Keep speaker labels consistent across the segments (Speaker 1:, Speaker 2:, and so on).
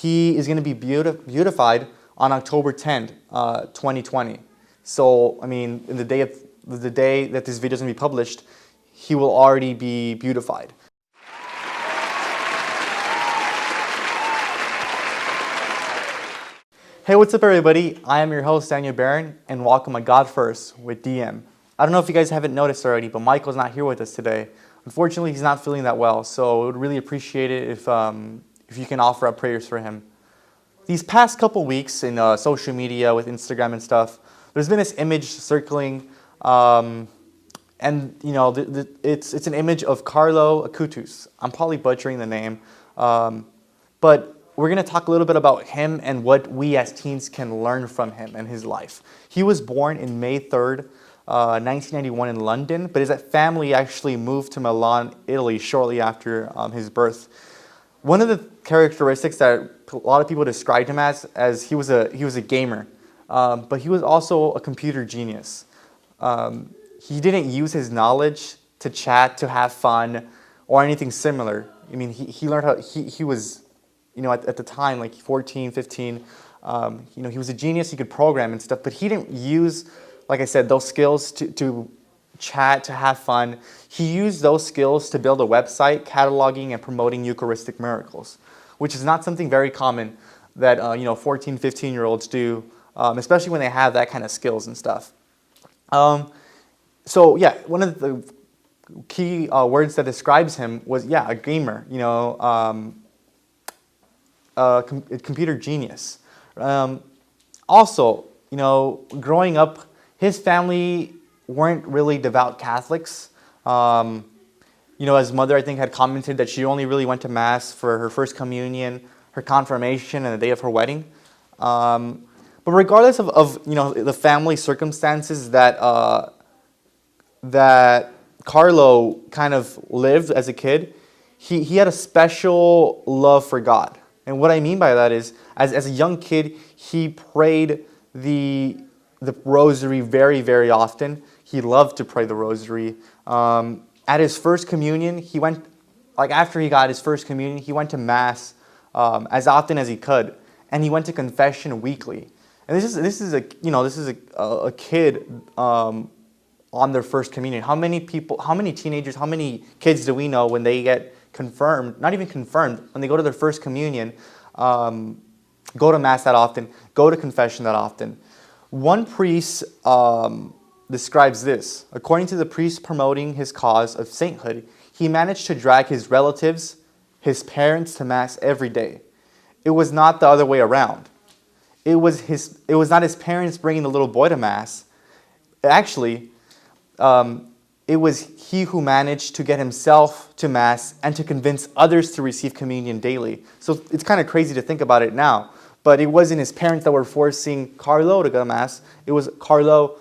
Speaker 1: he is going to be beatified on October 10th, 2020. So, I mean, in the day that this video is going to be published, he will already be beatified. Hey, what's up everybody? I am your host, Daniel Barron, and welcome to God First with DM. I don't know if you guys haven't noticed already, but Michael's not here with us today. Unfortunately, he's not feeling that well, so I would really appreciate it if you can offer up prayers for him. These past couple weeks in social media with Instagram and stuff, there's been this image circling, and you know, it's an image of Carlo Acutis. I'm probably butchering the name, but we're going to talk a little bit about him and what we as teens can learn from him and his life. He was born in May 3rd, 1991 in London, but his family actually moved to Milan, Italy shortly after his birth. One of the characteristics that a lot of people described him as he was a gamer, but he was also a computer genius. He didn't use his knowledge to chat, to have fun, or anything similar. I mean, he learned how, he was, you know, at the time, like 14, 15, you know, he was a genius, he could program and stuff, but he didn't use, like I said, those skills to chat, to have fun. He used those skills to build a website cataloging and promoting Eucharistic miracles, which is not something very common that, you know, 14, 15-year-olds do, especially when they have that kind of skills and stuff. So yeah, one of the key words that describes him was, yeah, a gamer, you know, a computer genius. Also, you know, growing up, his family weren't really devout Catholics. You know, his mother, I think, had commented that she only really went to Mass for her first communion, her confirmation, and the day of her wedding. But regardless of you know, the family circumstances that that Carlo kind of lived as a kid, he had a special love for God. And what I mean by that is, as a young kid, he prayed the rosary very, very often. He loved to pray the rosary. At his first communion, he went, like after he got his first communion, he went to Mass as often as he could, and he went to confession weekly. And this is a kid on their first communion. How many people, how many teenagers, how many kids do we know when they get confirmed, not even confirmed, when they go to their first communion, go to Mass that often, go to confession that often? One priest describes this. According to the priest promoting his cause of sainthood, he managed to drag his relatives, his parents, to Mass every day. It was not the other way around. It was not his parents bringing the little boy to Mass. Actually, it was he who managed to get himself to Mass and to convince others to receive communion daily. So it's kind of crazy to think about it now, but it wasn't his parents that were forcing Carlo to go to Mass. It was Carlo,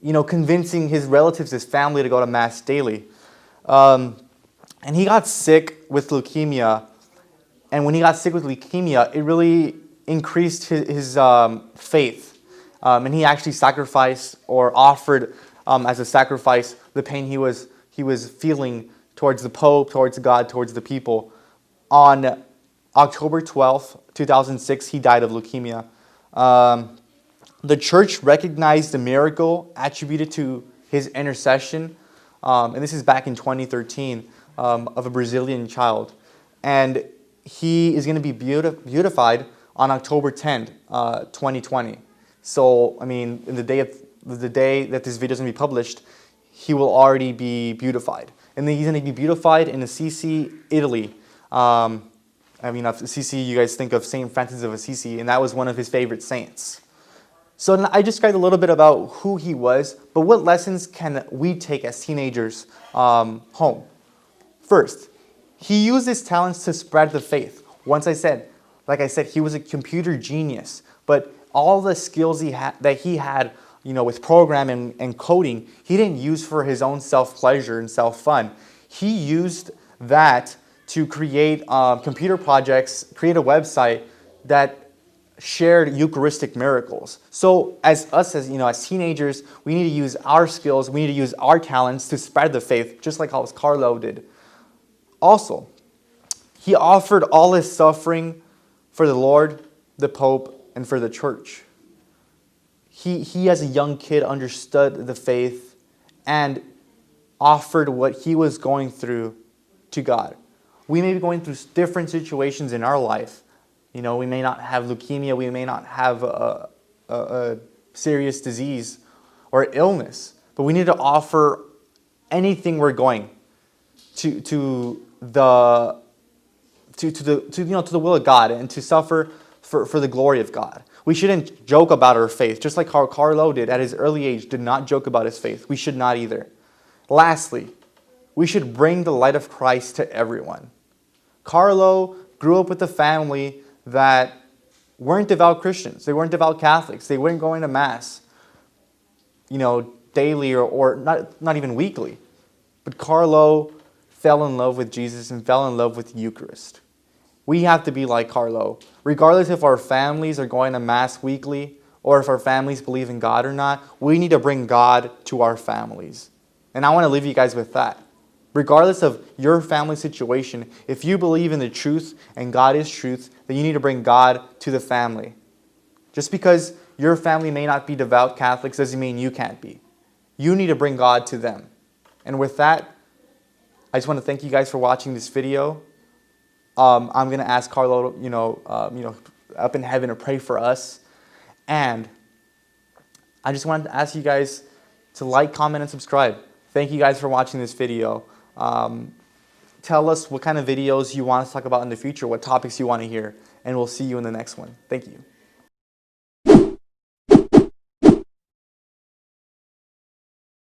Speaker 1: you know, convincing his relatives, his family, to go to Mass daily. And he got sick with leukemia, and when he got sick with leukemia, it really increased his faith. And he actually sacrificed, or offered as a sacrifice, the pain he was feeling towards the Pope, towards God, towards the people. On October 12th, 2006, he died of leukemia. The church recognized the miracle attributed to his intercession, and this is back in 2013, of a Brazilian child. And he is going to be beatified on October 10th, 2020. So, I mean, in the day that this video is going to be published, he will already be beatified. And then he's going to be beatified in Assisi, Italy. I mean, Assisi, you guys think of St. Francis of Assisi, and that was one of his favorite saints. So I described a little bit about who he was, but what lessons can we take as teenagers home? First, he used his talents to spread the faith. Like I said, he was a computer genius, but all the skills that he had, you know, with programming and coding, he didn't use for his own self-pleasure and self-fun. He used that to create computer projects, create a website that shared Eucharistic miracles. So as teenagers, we need to use our skills, we need to use our talents to spread the faith, just like how Carlo did. Also, he offered all his suffering for the Lord, the Pope, and for the church. He as a young kid understood the faith and offered what he was going through to God. We may be going through different situations in our life. We may not have leukemia, we may not have a serious disease or illness, but we need to offer anything we're going to the will of God and to suffer for the glory of God. We shouldn't joke about our faith, just like how Carlo did at his early age, did not joke about his faith. We should not either. Lastly, we should bring the light of Christ to everyone. Carlo grew up with a family that weren't devout Christians. They weren't devout Catholics. They weren't going to Mass, daily or not even weekly. But Carlo fell in love with Jesus and fell in love with the Eucharist. We have to be like Carlo. Regardless if our families are going to Mass weekly or if our families believe in God or not, we need to bring God to our families. And I want to leave you guys with that. Regardless of your family situation, if you believe in the truth and God is truth, then you need to bring God to the family. Just because your family may not be devout Catholics doesn't mean you can't be. You need to bring God to them. And with that, I just want to thank you guys for watching this video. I'm going to ask Carlo, up in heaven to pray for us. And I just wanted to ask you guys to like, comment, and subscribe. Thank you guys for watching this video. Tell us what kind of videos you want us to talk about in the future, what topics you want to hear, and we'll see you in the next one. Thank you.